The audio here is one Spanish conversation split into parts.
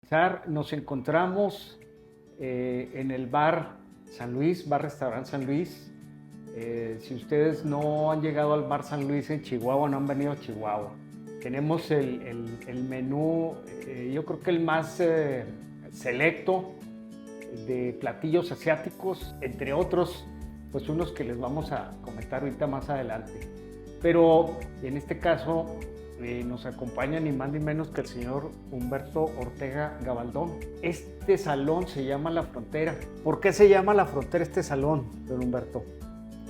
Sar, nos encontramos en el bar San Luis, bar restaurante San Luis. Si ustedes no han llegado al bar San Luis en Chihuahua, no han venido a Chihuahua. Tenemos el menú, yo creo que el más selecto de platillos asiáticos, entre otros, pues unos que les vamos a comentar ahorita más adelante. Pero en este caso nos acompaña ni más ni menos que el señor Humberto Ortega Gabaldón. Este salón se llama La Frontera. ¿Por qué se llama La Frontera este salón, don Humberto?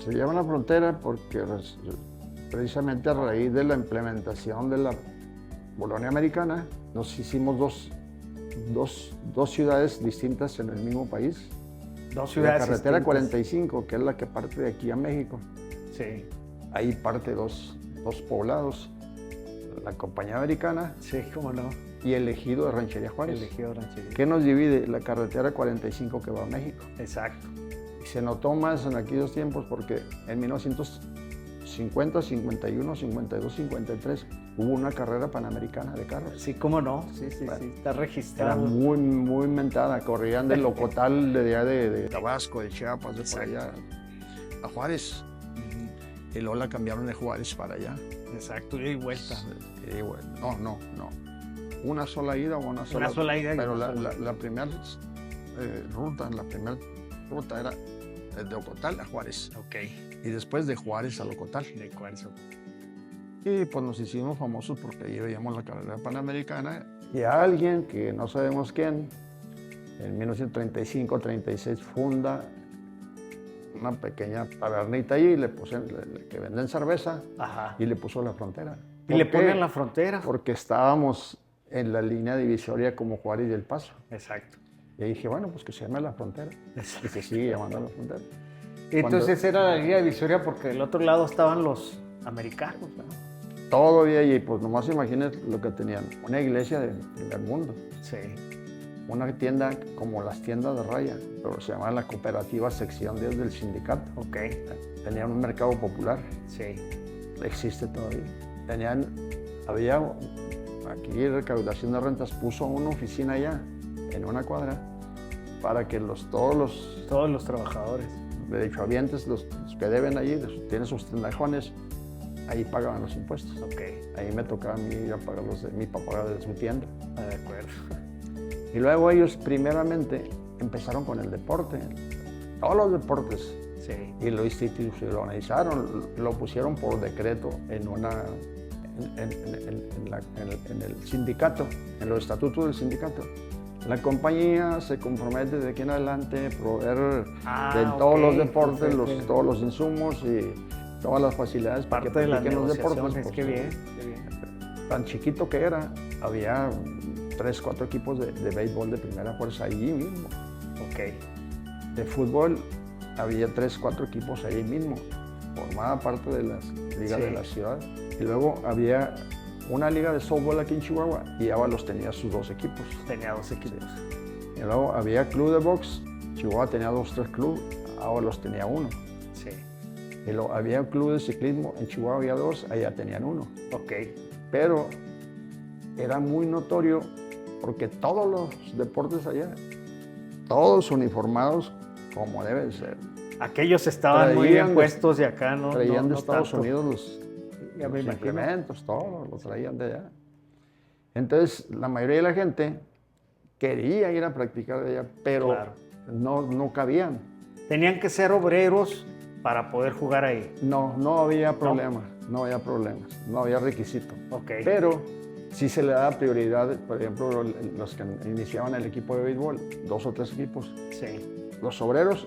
Se llama La Frontera porque precisamente a raíz de la implementación de la colonia americana nos hicimos dos ciudades distintas en el mismo país. Dos ciudades La carretera distintas. 45, que es la que parte de aquí a México. Sí. Ahí parte dos poblados, la compañía americana Sí, cómo no. y el ejido de Ranchería Juárez. El ejido Ranchería. ¿Qué nos divide? La carretera 45 que va a México. Exacto. Y se notó más en aquellos tiempos porque en 1950, 51, 52, 53 hubo una carrera panamericana de carros. Sí, cómo no. Sí, sí, Bueno, sí. Está Era registrado. muy inventada, corrían del Locotal de allá de Tabasco, de Chiapas, de por allá a Juárez. Y luego la cambiaron de Juárez para allá. Exacto, ida y vuelta. Y bueno, no. Una sola ida o una sola ida y Pero una la sola. primera ruta era de Ocotal a Juárez. Ok. Y después de Juárez a Locotal. De Cuarzo. Y pues nos hicimos famosos porque ahí veíamos la carrera panamericana. Y a alguien que no sabemos quién, en 1935-36 funda una pequeña tabernita allí que venden cerveza Ajá. y le puso La Frontera. Y le ¿Por qué? ponen La Frontera. Porque estábamos en la línea divisoria como Juárez y El Paso. Exacto. Y ahí dije, bueno, pues que se llame La Frontera. Y se sigue llamando La Frontera. Entonces era la línea divisoria porque del otro lado estaban los americanos, ¿no? Todo había allí, pues nomás imagínate lo que tenían. Una iglesia del primer mundo. Sí. Una tienda como las tiendas de raya, pero se llamaba la Cooperativa Sección 10 del sindicato. Ok. Tenían un mercado popular, Sí. existe todavía. Había aquí recaudación de rentas, puso una oficina allá, en una cuadra, para que todos Todos los trabajadores. los derechohabientes, los que deben allí, tienen sus tendajones, ahí pagaban los impuestos. Ok. Ahí me tocaba a mí ir a pagar mi papá de su tienda. Ah, de acuerdo. Y luego ellos primeramente empezaron con el deporte, todos los deportes, Sí. y lo institucionalizaron, lo pusieron por decreto en el sindicato, en los estatutos del sindicato. La compañía se compromete de aquí en adelante a proveer de todos los deportes, todos los insumos y todas las facilidades para que Parte de las practiquen los deportes. negociaciones. Pues, Qué bien. tan chiquito que era, había 3, 4 equipos de béisbol de primera fuerza allí mismo. Ok. De fútbol había 3, 4 equipos ahí mismo. Formaba parte de las ligas de la ciudad. Y luego había una liga de softball aquí en Chihuahua y Ábalos tenía sus 2 equipos. Tenía 2 equipos. Y luego había club de box, Chihuahua tenía 2, 3 clubes, Ábalos tenía 1. Sí. Y luego había un club de ciclismo, en Chihuahua había 2, allá tenían 1. Ok. Pero era muy notorio porque todos los deportes allá, todos uniformados como deben ser. Aquellos estaban muy bien puestos de acá, ¿no? Traían de no Estados tanto. Unidos Ya me los imagino. implementos, todo lo traían de allá. Entonces, la mayoría de la gente quería ir a practicar de allá, pero Claro. no cabían. Tenían que ser obreros para poder jugar ahí. No había problema, no había problemas, no había requisito. Ok. Pero sí se le daba prioridad, por ejemplo, los que iniciaban el equipo de béisbol, 2 o 3 equipos, Sí. los obreros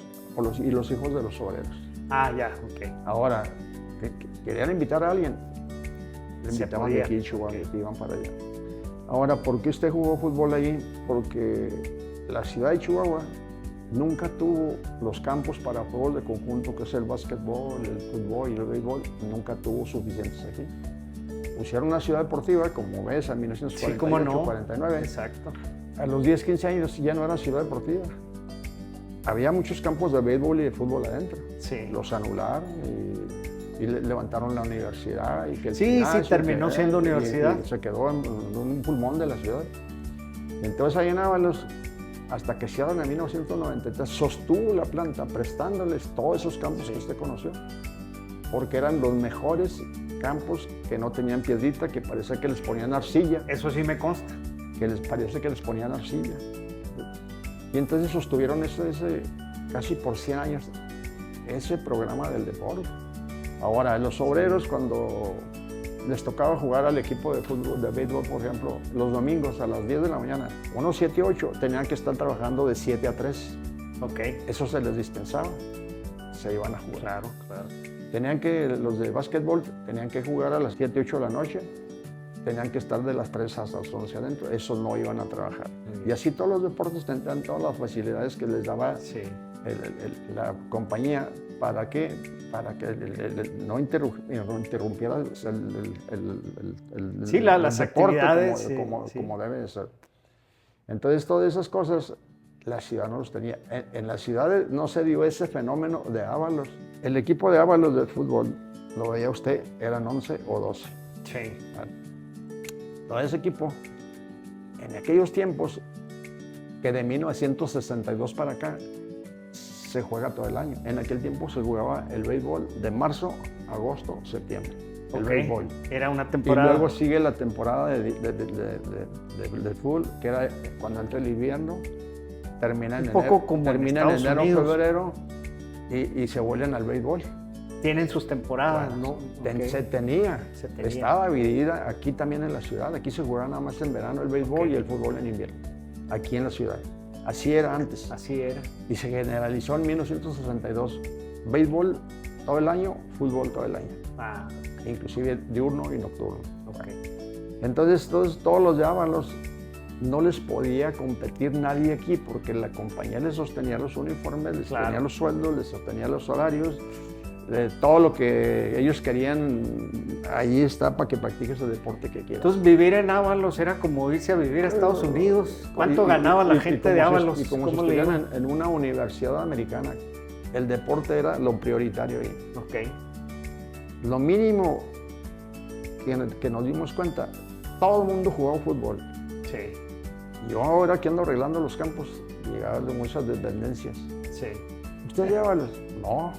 y los hijos de los obreros. Ah, ya, ok. Ahora, querían invitar a alguien, le Se invitaban de podía. aquí en Chihuahua, Ok. que iban para allá. Ahora, ¿por qué usted jugó fútbol allí? Porque la ciudad de Chihuahua nunca tuvo los campos para juegos de conjunto, que es el básquetbol, el fútbol y el béisbol, nunca tuvo suficientes aquí. Pusieron una ciudad deportiva, como ves, en 1948, Sí, cómo no. 49. Exacto. A los 10, 15 años ya no era ciudad deportiva. Había muchos campos de béisbol y de fútbol adentro. Sí. Los anularon y levantaron la universidad. Y que el Sí, gimnasio, terminó siendo universidad. y se quedó en un pulmón de la ciudad. Entonces ahí en Ábalos, hasta que cierran en 1993, sostuvo la planta prestándoles todos esos campos que usted conoció, porque eran los mejores campos que no tenían piedrita, que parecía que les ponían arcilla. Eso sí me consta. Que les parece que les ponían arcilla. Y entonces sostuvieron casi por 100 años ese programa del deporte. Ahora, los obreros, cuando les tocaba jugar al equipo de fútbol, de béisbol, por ejemplo, los domingos a las 10 de la mañana, unos 7 y 8 tenían que estar trabajando de 7 a 3. Ok. Eso se les dispensaba. Se iban a jugar. Claro, claro. Los de básquetbol tenían que jugar a las 7, 8 de la noche. Tenían que estar de las 3 hasta las 11 adentro. Esos no iban a trabajar. Y así todos los deportes tenían todas las facilidades que les daba la compañía. ¿Para qué? Para que no interrumpiera las deporte actividades como debe de ser. Entonces, todas esas cosas la ciudad no los tenía. En las ciudades no se dio ese fenómeno de Ábalos. El equipo de Ábalos de fútbol, lo veía usted, eran 11 o 12. Sí. Todo ese equipo, en aquellos tiempos, que de 1962 para acá, se juega todo el año. En aquel tiempo se jugaba el béisbol de marzo, agosto, septiembre. El béisbol. Era una temporada. Y luego sigue la temporada de fútbol, que era cuando entra el invierno, termina en enero, febrero, y se vuelven al béisbol. Tienen sus temporadas, bueno, ¿no? Se tenía. Estaba dividida aquí también en la ciudad. Aquí se jugaba nada más en verano el béisbol y el fútbol en invierno. Aquí en la ciudad. Así era antes. Así era. Y se generalizó en 1962. Béisbol todo el año, fútbol todo el año. Inclusive diurno y nocturno. Entonces todos los de Ábalos no les podía competir nadie aquí porque la compañía les sostenía los uniformes, les sostenía los sueldos, les sostenía los horarios. Todo lo que ellos querían, ahí está para que practiques el deporte que quieras. Entonces vivir en Ábalos era como irse a vivir a Estados Unidos. ¿Cuánto ganaba la gente de Ábalos? Y como si estuvieran en una universidad americana, el deporte era lo prioritario ahí. Lo mínimo que nos dimos cuenta, todo el mundo jugaba fútbol. Sí. Yo ahora que ando arreglando los campos, llegaban de muchas dependencias. Sí. ¿Usted de Ábalos? No.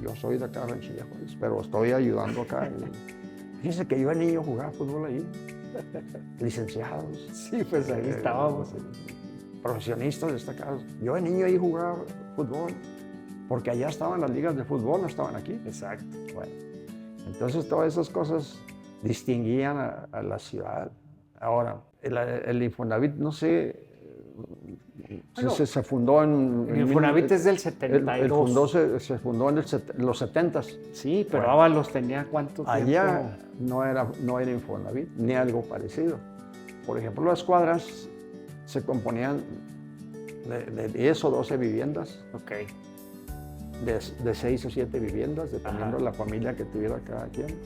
Yo soy de acá, Ranchilla Juárez, pero estoy ayudando acá. Fíjense que yo de niño jugaba fútbol ahí. Licenciados. Sí, pues ahí estábamos. Profesionistas destacados. Yo de niño ahí jugaba fútbol, porque allá estaban las ligas de fútbol, no estaban aquí. Exacto. Bueno, entonces todas esas cosas distinguían a la ciudad. Ahora, el Infonavit, no sé, se fundó en... El Infonavit es del 72. Se fundó en los 70s. Sí, pero Ábalos tenía ¿cuánto tiempo? Allá no era Infonavit, ni algo parecido. Por ejemplo, las cuadras se componían de 10 o 12 viviendas. De 6 o 7 viviendas, dependiendo de la familia que tuviera cada quien.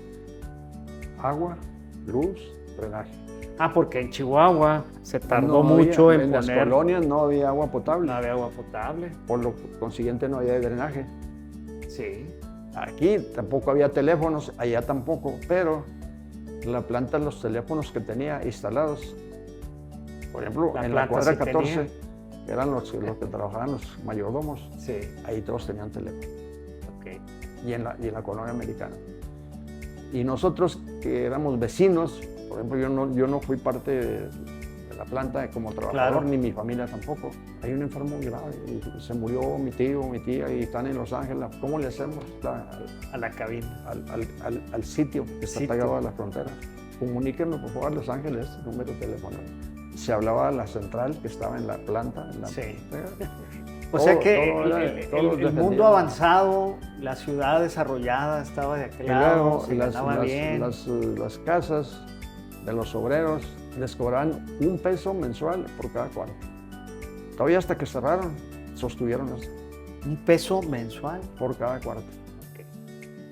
Agua, luz, drenaje. Porque en Chihuahua se tardó mucho en poner... En las colonias no había agua potable. No había agua potable. Por lo consiguiente no había drenaje. Sí. Aquí tampoco había teléfonos, allá tampoco, pero la planta, los teléfonos que tenía instalados, por ejemplo, en la cuadra 14, que eran los que trabajaban los mayordomos, ahí todos tenían teléfono. Y en la colonia americana. Y nosotros, que éramos vecinos, por ejemplo, yo no fui parte de la planta como trabajador, ni mi familia tampoco. Hay un enfermo grave y se murió mi tío, mi tía y están en Los Ángeles. ¿Cómo le hacemos? A la cabina. Al sitio que está pegado a la frontera. Comuníqueme, por favor, a Los Ángeles, número de teléfono. Se hablaba a la central que estaba en la planta. O sea que el mundo avanzado, la ciudad desarrollada estaba de aquel lado, se ganaba bien. Las casas de los obreros les cobraban $1 mensual por cada cuarto. Todavía hasta que cerraron, sostuvieron eso. $1 mensual por cada cuarto.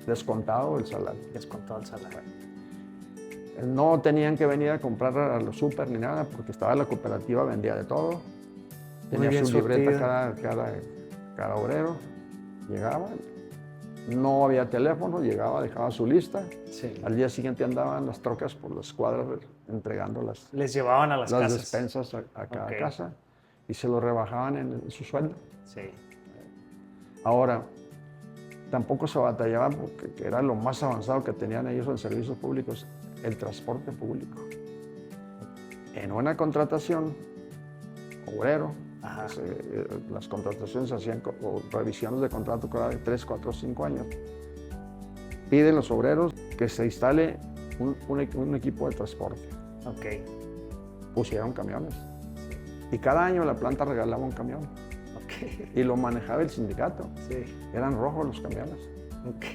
Descontado el salario. Descontado el salario. No tenían que venir a comprar a los súper ni nada, porque estaba la cooperativa, vendía de todo. Tenía su libreta cada obrero. Llegaba, no había teléfono, llegaba, dejaba su lista. Al día siguiente andaban las trocas por las cuadras entregando Les llevaban a las casas. despensas a cada casa y se lo rebajaban en su sueldo. Sí. Ahora, tampoco se batallaban porque era lo más avanzado que tenían ellos en servicios públicos, el transporte público. En una contratación, obrero, las contrataciones se hacían, o revisiones de contrato cada 3, 4, 5 años. Piden los obreros que se instale un equipo de transporte. Ok. Pusieron camiones. Y cada año la planta regalaba un camión. Ok. Y lo manejaba el sindicato. Sí. Eran rojos los camiones. Ok.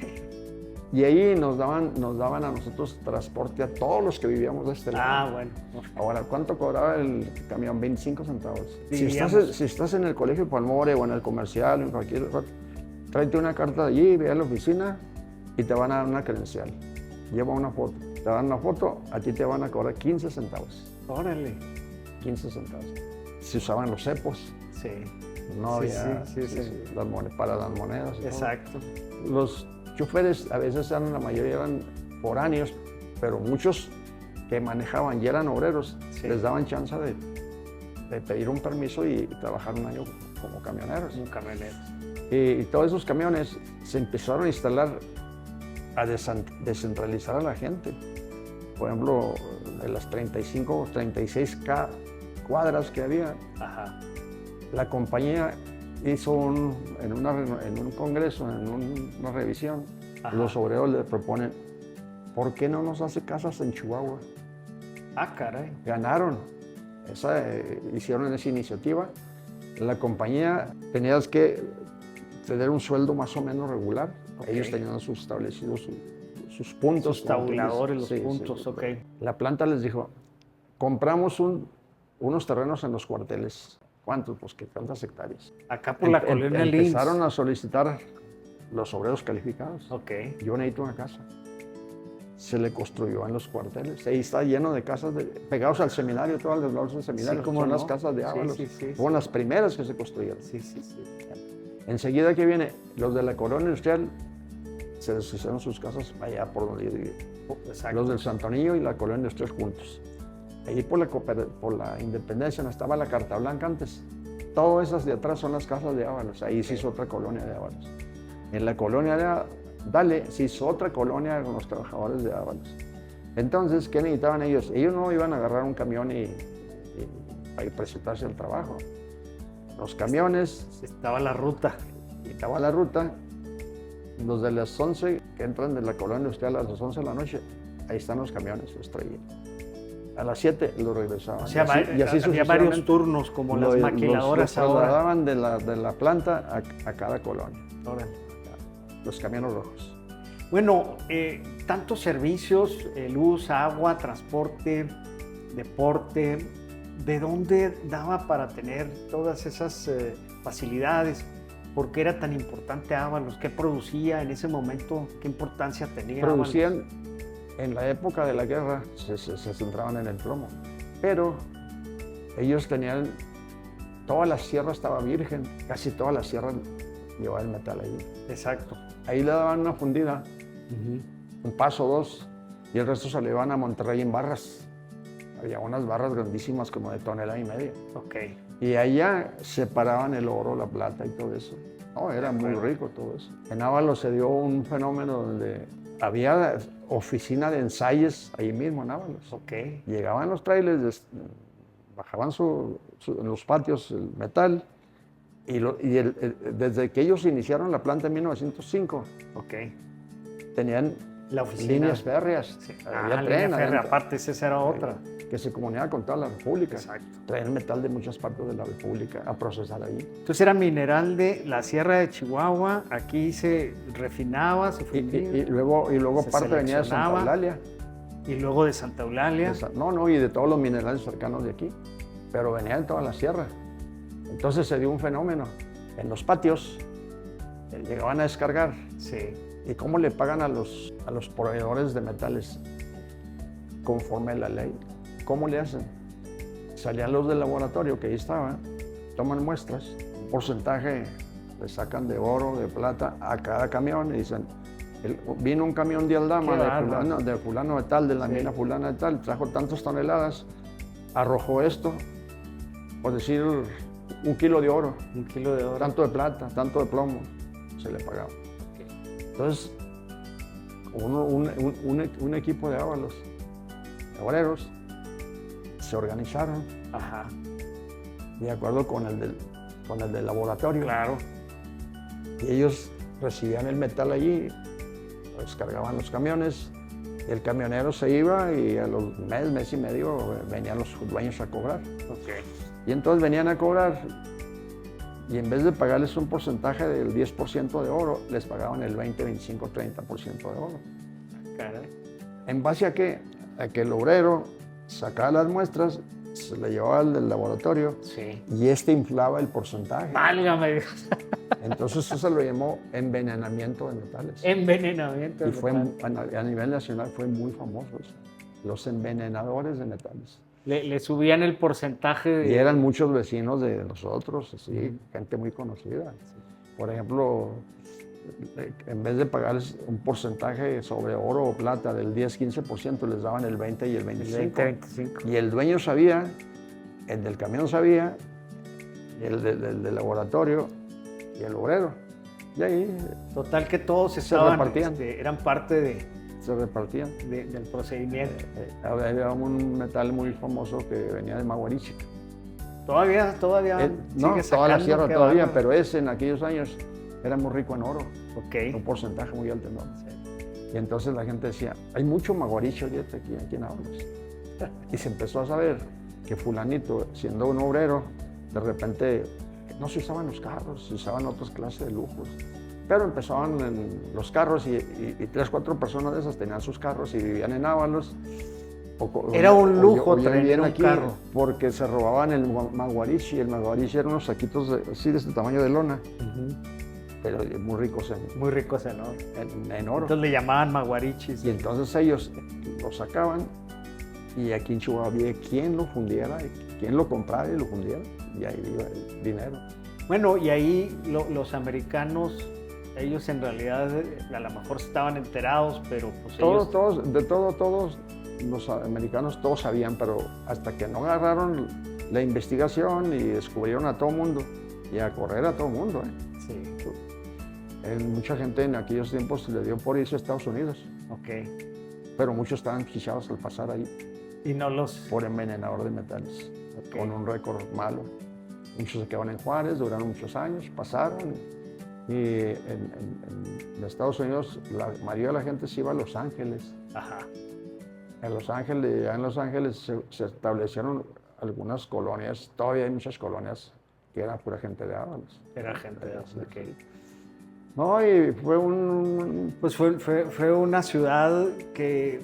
Y ahí nos daban a nosotros transporte a todos los que vivíamos de este lado. Ah, bueno. Ahora, ¿cuánto cobraba el camión? 25 centavos. Si Diríamos. estás en el Colegio Palmore o en el Comercial o en cualquier lugar, tráete una carta de allí, ve a la oficina y te van a dar una credencial. Lleva una foto. Te dan una foto, a ti te van a cobrar 15 centavos. Órale. 15 centavos. Se usaban los cepos. Sí. No Sí, había sí. para las monedas. Y Exacto. todo. Los choferes a veces la mayoría eran foráneos, pero muchos que manejaban y eran obreros, les daban chance de pedir un permiso y trabajar un año como camioneros. Un camionero. Y todos esos camiones se empezaron a instalar, a descentralizar a la gente. Por ejemplo, de las 35 o 36 cuadras que había, la compañía hizo en un congreso, en una revisión, los obreros le proponen, ¿por qué no nos hace casas en Chihuahua? Ah, caray. Ganaron. Hicieron esa iniciativa. La compañía tenías que tener un sueldo más o menos regular. Ellos tenían establecidos sus puntos. Sus tabuladores, los puntos, sí. ok. La planta les dijo, compramos unos terrenos en los cuarteles. ¿Cuántos? Pues que tantas hectáreas. Acá por la colonia Lins. Empezaron a solicitar los obreros calificados. Ok. Yo necesito una casa. Se le construyó en los cuarteles. Ahí está lleno de casas pegados al seminario, todos los lados del seminario. Sí, son las casas de Ábalos. Fueron las primeras que se construyeron. Sí. Enseguida que viene, los de la colonia industrial se deshicieron sus casas allá por donde yo vivía. Los del Santo Niño y la colonia industrial juntos. Allí por la Independencia no estaba la Carta Blanca antes. Todas esas de atrás son las casas de Ábalos. Ahí se hizo otra colonia de Ábalos. En la colonia de Dale se hizo otra colonia con los trabajadores de Ábalos. Entonces, ¿qué necesitaban ellos? Ellos no iban a agarrar un camión y presentarse al trabajo. Los camiones... Estaba la ruta. Estaba la ruta. Los de las 11 que entran de la colonia industrial a las 11 de la noche, ahí están los camiones, los traían. A las 7 los regresaban. O sea, y así había varios turnos, como las maquiladoras los ahora. trasladaban de la planta a cada colonia. Órale. Los camiones rojos. Bueno, tantos servicios, luz, agua, transporte, deporte, ¿de dónde daba para tener todas esas facilidades? ¿Por qué era tan importante Ábalos? ¿Qué producía en ese momento? ¿Qué importancia tenía Producían, Ábalos? en la época de la guerra, se centraban en el plomo, pero ellos tenían, toda la sierra estaba virgen, casi toda la sierra llevaba el metal ahí. Exacto. Ahí le daban una fundida, un paso, dos, y el resto se le iban a Monterrey en barras. Había unas barras grandísimas como de 1,5 toneladas. Ok. Y allá separaban el oro, la plata y todo eso. No, era muy rico todo eso. En Ábalos se dio un fenómeno donde había oficina de ensayos ahí mismo en Ábalos. Ok. Llegaban los trailers, bajaban en los patios el metal, y desde que ellos iniciaron la planta en 1905, tenían la oficina. Líneas férreas. Sí. Había Línea férrea, aparte, esa era otra. Que se comunicaba con toda la República. Exacto. Traían metal de muchas partes de la República a procesar ahí. Entonces era mineral de la Sierra de Chihuahua, aquí se refinaba, se fundía. Y luego parte venía de Santa Eulalia. Y luego de Santa Eulalia. Y de todos los minerales cercanos de aquí. Pero venía de toda la sierra. Entonces se dio un fenómeno. En los patios llegaban a descargar. Sí. ¿Y cómo le pagan a los proveedores de metales? Conforme a la ley. ¿Cómo le hacen? Salían los del laboratorio que ahí estaban, toman muestras, un porcentaje le sacan de oro, de plata a cada camión y dicen, Vino un camión de Aldama, Qué bárbaro. de fulano de tal, de la Sí. mina fulana de tal, trajo tantas toneladas, arrojó esto, por decir, 1 kilo de oro, 1 kilo de oro. tanto de plata, tanto de plomo, se le pagaba. Entonces, un equipo de ábalos, de obreros, se organizaron, Ajá, de acuerdo con el del laboratorio. claro. Y ellos recibían el metal allí, lo descargaban los camiones, y el camionero se iba y a los mes y medio venían los dueños a cobrar. Ok. Y entonces venían a cobrar y en vez de pagarles un porcentaje del 10% de oro, les pagaban el 20, 25, 30% de oro. Caray. ¿En base a qué? A que el obrero sacaba las muestras, se le llevaba al del laboratorio Sí. y inflaba el porcentaje. Válgame Dios. Entonces eso se lo llamó envenenamiento de metales. Envenenamiento. Y de fue, metal. a nivel nacional fue muy famoso eso. Los envenenadores de metales. Le subían el porcentaje de... Y eran muchos vecinos de nosotros, así, gente muy conocida. Por ejemplo, en vez de pagarles un porcentaje sobre oro o plata del 10-15%, les daban el 20 y el 25. 20-25. Y el dueño sabía, el del camión sabía, y el del laboratorio y el obrero. Y ahí Total que todos estaban, repartían. Eran parte se repartían. del procedimiento. Había un metal muy famoso que venía de Maguariche. Todavía No, sigue toda la sacando, sierra qué todavía, bárbaro. pero ese en aquellos años era muy rico en oro, un Ok. porcentaje muy alto en oro. Y entonces la gente decía, hay mucho Maguariche ahorita aquí en Ábalos. Y se empezó a saber que fulanito, siendo un obrero, de repente no se usaban los carros, se usaban otras clases de lujos. Pero empezaban en los carros y 3, 4 personas de esas tenían sus carros y vivían en Ábalos. Era un lujo ya tener vivían un aquí carro. porque se robaban el maguarichi. El maguarichi eran unos saquitos así de este tamaño de lona, pero muy ricos Muy ricos en oro. en oro. Entonces le llamaban maguarichis. Y entonces ellos lo sacaban y aquí en Chihuahua había quien lo fundiera, quien lo comprara y lo fundiera. Y ahí iba el dinero. Bueno, y ahí los americanos, ellos en realidad a lo mejor estaban enterados, pero pues ellos... Todos los americanos todos sabían, pero hasta que no agarraron la investigación y descubrieron a todo mundo y a correr a todo mundo. Sí, Mucha gente en aquellos tiempos le dio por irse a Estados Unidos, ok. pero muchos estaban fichados al pasar ahí Y no los... por envenenador de metales, Ok. con un récord malo. Muchos se quedaron en Juárez, duraron muchos años, pasaron. Y en Estados Unidos la mayoría de la gente se iba a Los Ángeles. Ajá. En Los Ángeles se establecieron algunas colonias, todavía hay muchas colonias que eran pura gente de Ábalos. Era gente de... Sí. ok. No, y fue un... Pues fue una ciudad que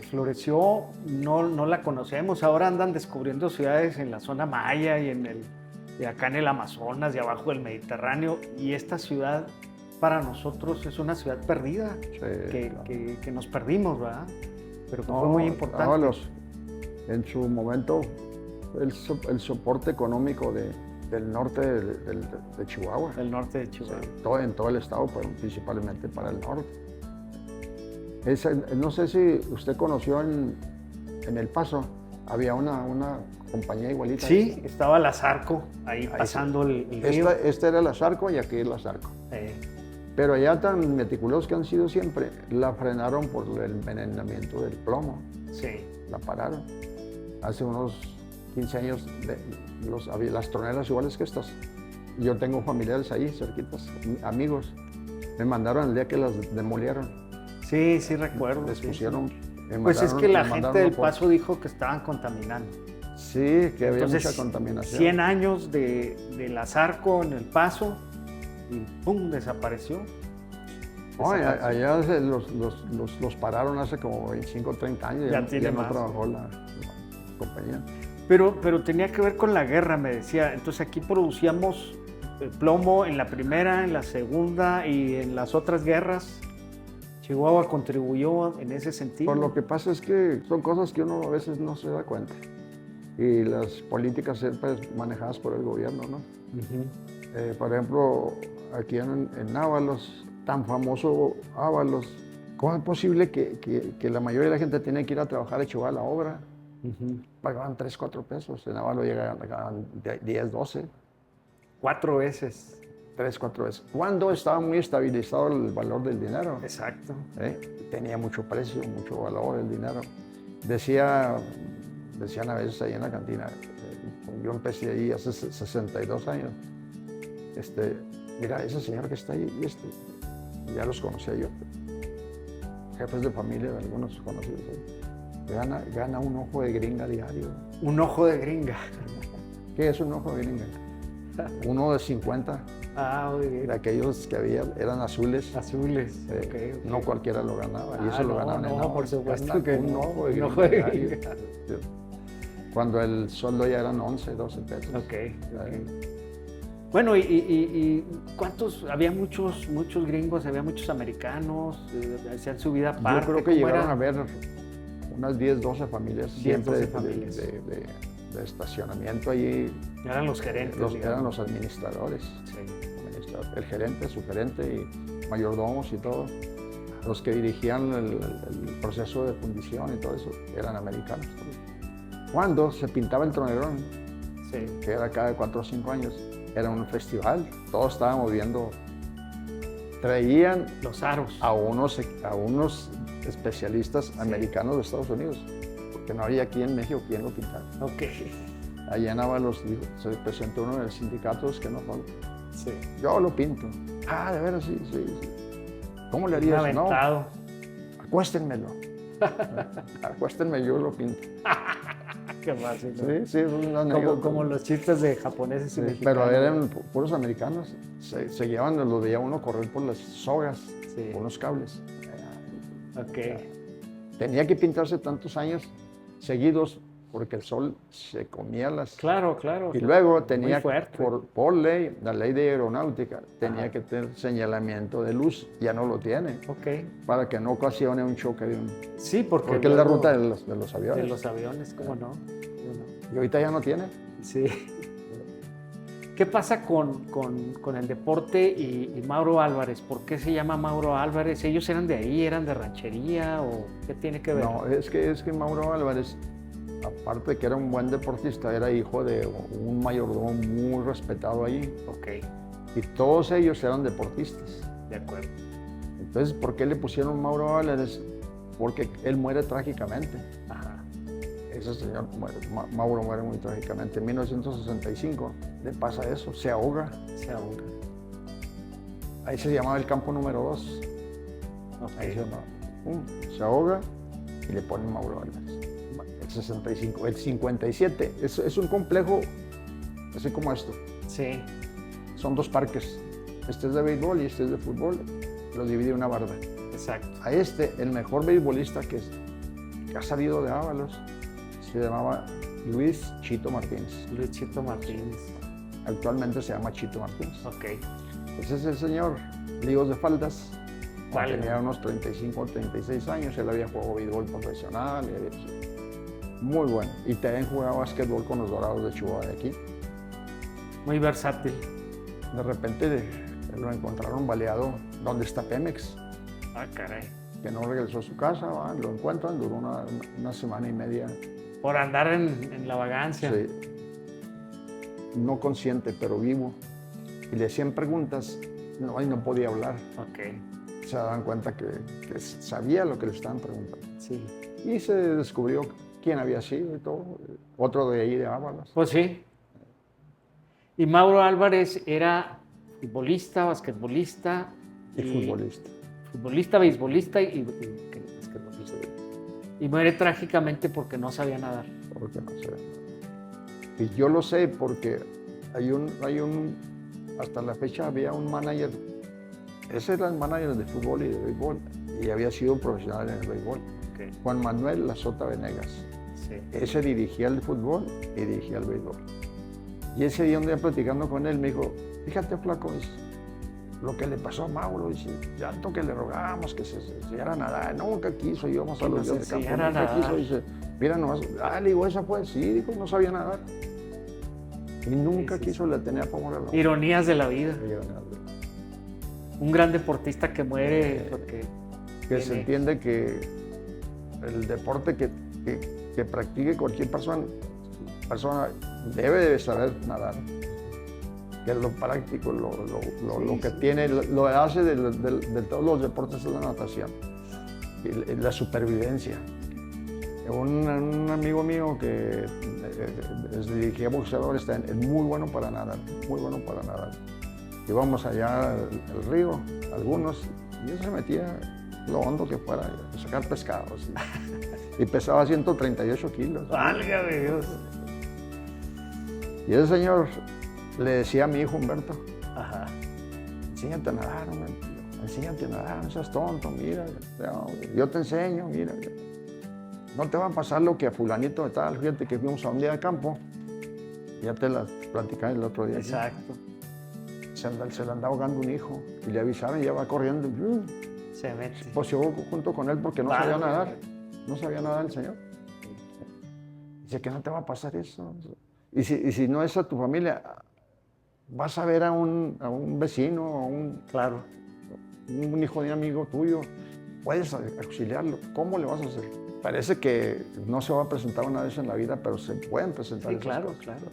floreció, no la conocemos. Ahora andan descubriendo ciudades en la zona maya y acá en el Amazonas y abajo del Mediterráneo. Y esta ciudad para nosotros es una ciudad perdida, claro. que nos perdimos, ¿verdad? Pero que No, fue muy importante. Ábalos, en su momento, el soporte económico del norte de Chihuahua. Del norte de Chihuahua. En todo el estado, pero principalmente para el norte. No sé si usted conoció en El Paso, había una compañía igualita. Sí, estaba la Zarco ahí pasando el río. Esta era la Zarco y aquí es la Zarco. Pero allá tan meticulosos que han sido siempre, la frenaron por el envenenamiento del plomo. Sí. La pararon. Hace unos 15 años, las troneras iguales que estas. Yo tengo familiares ahí, cerquitas, amigos. Me mandaron el día que las demolieron. Sí, sí recuerdo. Les sí, pusieron... sí. Pues es que la gente del Paso dijo que estaban contaminando. Sí, que había Entonces, mucha contaminación. 100 años de la Zarco en El Paso y ¡pum! Desapareció. No, allá los pararon hace como 25 o 30 años. Ya no trabajó la compañía. Pero tenía que ver con la guerra, me decía. Entonces aquí producíamos plomo en la primera, en la segunda y en las otras guerras. Chihuahua contribuyó en ese sentido. Por lo que pasa es que son cosas que uno a veces no se da cuenta. Y las políticas siempre manejadas por el gobierno, ¿no? Por ejemplo, aquí en Ábalos tan famoso Ábalos, ¿cómo es posible que la mayoría de la gente tiene que ir a trabajar a Chihuahua a la obra? Pagaban 3, 4 pesos, en Ábalos llegaban 10, 12. 4 veces. 3, 4 veces. Cuando estaba muy estabilizado el valor del dinero. Exacto. Tenía mucho precio, mucho valor el dinero. Decían a veces ahí en la cantina, yo empecé ahí hace 62 años, mira, ese señor que está ahí, ya los conocía yo, jefes de familia, algunos conocidos ahí, gana un ojo de gringa diario. Un ojo de gringa. ¿Qué es un ojo de gringa? Uno de 50. Muy bien. De aquellos que había, eran azules. Azules, okay. No cualquiera lo ganaba, y eso lo ganaban en No, por supuesto gana que un no. ojo de Un ojo de gringa. gringa. Cuando el sueldo ya eran 11, 12 pesos. Okay. Bueno, y ¿cuántos? Había muchos estadounidenses, había muchos americanos, hacían su vida aparte. Yo creo que llegaron a haber unas 10, 12 familias, 10, siempre 12 familias. De estacionamiento allí. Eran los gerentes. Eran los administradores. Sí. El gerente, su gerente y mayordomos y todo. Los que dirigían el proceso de fundición y todo eso eran americanos. Cuando se pintaba el Tronerón, sí, que era cada 4 o 5 años, era un festival, todos estábamos viendo, traían los aros a unos especialistas americanos de Estados Unidos, porque no había aquí en México quien lo pintara. Okay. Allá en Ábalos se presentó uno de los sindicatos que nos falta. Sí. Yo lo pinto. De veras, sí. ¿Cómo le harías? No, acuéstenmelo. Acuéstenme, yo lo pinto. Qué fácil, ¿no? Sí, es una anécdota. Como los chistes de japoneses y mexicanos. Pero eran puros americanos. Se llevaban, lo veía uno correr por las sogas, por los cables. Okay. Tenía que pintarse tantos años seguidos porque el sol se comía las... Claro. Y luego tenía, por ley, la ley de aeronáutica, tenía que tener señalamiento de luz. Ya no lo tiene. Okay. Para que no ocasione un choque de un... Sí, porque es la ruta de los aviones. De los aviones, ¿cómo no? Y ahorita ya no tiene. Sí. ¿Qué pasa con el deporte y Mauro Álvarez? ¿Por qué se llama Mauro Álvarez? ¿Ellos eran de ahí, eran de ranchería o qué tiene que ver? No, es que Mauro Álvarez, aparte de que era un buen deportista, era hijo de un mayordomo muy respetado ahí. Okay. Y todos ellos eran deportistas. De acuerdo. Entonces, ¿por qué le pusieron Mauro Álvarez? Porque él muere trágicamente. Ajá. Ese señor Mauro muere muy trágicamente. En 1965 le pasa eso, se ahoga. Ahí se llamaba el campo número 2. Okay. Ahí se llamaba. Se ahoga y le ponen Mauro Álvarez. El 65, el 57. Es un complejo así como esto. Sí. Son 2 parques. Este es de béisbol y este es de fútbol. Lo divide una barda. Exacto. A el mejor beisbolista que ha salido de Ábalos, se llamaba Luis Chito Martínez. Luis Chito Martínez. Actualmente se llama Chito Martínez. Okay. Ese es el señor Líos de Faldas. Vale. Tenía unos 35 o 36 años. Él había jugado béisbol profesional. Muy bueno. Y también jugaba básquetbol con los Dorados de Chihuahua de aquí. Muy versátil. De repente lo encontraron baleado donde está Pemex. Caray. Que no regresó a su casa, lo encuentran, duró una semana y media. Por andar en la vagancia. Sí. No consciente, pero vivo. Y le hacían preguntas, no podía hablar. Okay. Se daban cuenta que sabía lo que le estaban preguntando. Sí. Y se descubrió quién había sido y todo. Otro de ahí de Ábalos. Pues sí. Y Mauro Álvarez era futbolista, basquetbolista. Y futbolista. Futbolista, beisbolista y basquetbolista. Y muere trágicamente porque no sabía nadar. Porque no sabía nadar. Y yo lo sé porque hasta la fecha había un manager. Ese era el manager de fútbol y de béisbol. Y había sido profesional en el béisbol. Okay. Juan Manuel Lazota Venegas. Sí. Ese dirigía el fútbol y dirigía el béisbol. Y ese día, un día platicando con él, me dijo, fíjate, flaco, lo que le pasó a Mauro, dice, tanto que le rogábamos que se enseñara a nadar, nunca quiso, íbamos a los días de campo, nunca quiso, dice, mira nomás, le digo, esa fue, sí, dijo, no sabía nadar. Y nunca quiso, le tenía por morir. Ironías de la vida. un gran deportista que muere porque Que se entiende que el deporte que practique cualquier persona debe de saber nadar, que es lo práctico, lo que tiene, lo hace de todos los deportes es la natación, y la supervivencia. Un amigo mío que dirigía boxeador es muy bueno para nadar, muy bueno para nadar. Íbamos allá al río, algunos, y él se metía lo hondo que fuera, a sacar pescados. Y pesaba 138 kilos. ¡Válgame Dios! Y ese señor le decía a mi hijo Humberto, Ajá. enséñate a nadar, hombre, enséñate a nadar, no seas tonto, mira, yo te enseño, mira. No te va a pasar lo que a fulanito de tal, fíjate que fuimos a un día de campo, ya te la platicaba el otro día. Exacto. Se le andaba ahogando un hijo y le avisaron y ya va corriendo. Se mete. Pues yo junto con él porque no sabía nadar. No sabía nadar el señor. Dice que no te va a pasar eso. Y si no es a tu familia, vas a ver a un vecino, Claro. un hijo de un amigo tuyo, puedes auxiliarlo. ¿Cómo le vas a hacer? Parece que no se va a presentar una vez en la vida, pero se pueden presentar. Sí, esas claro, cosas. claro.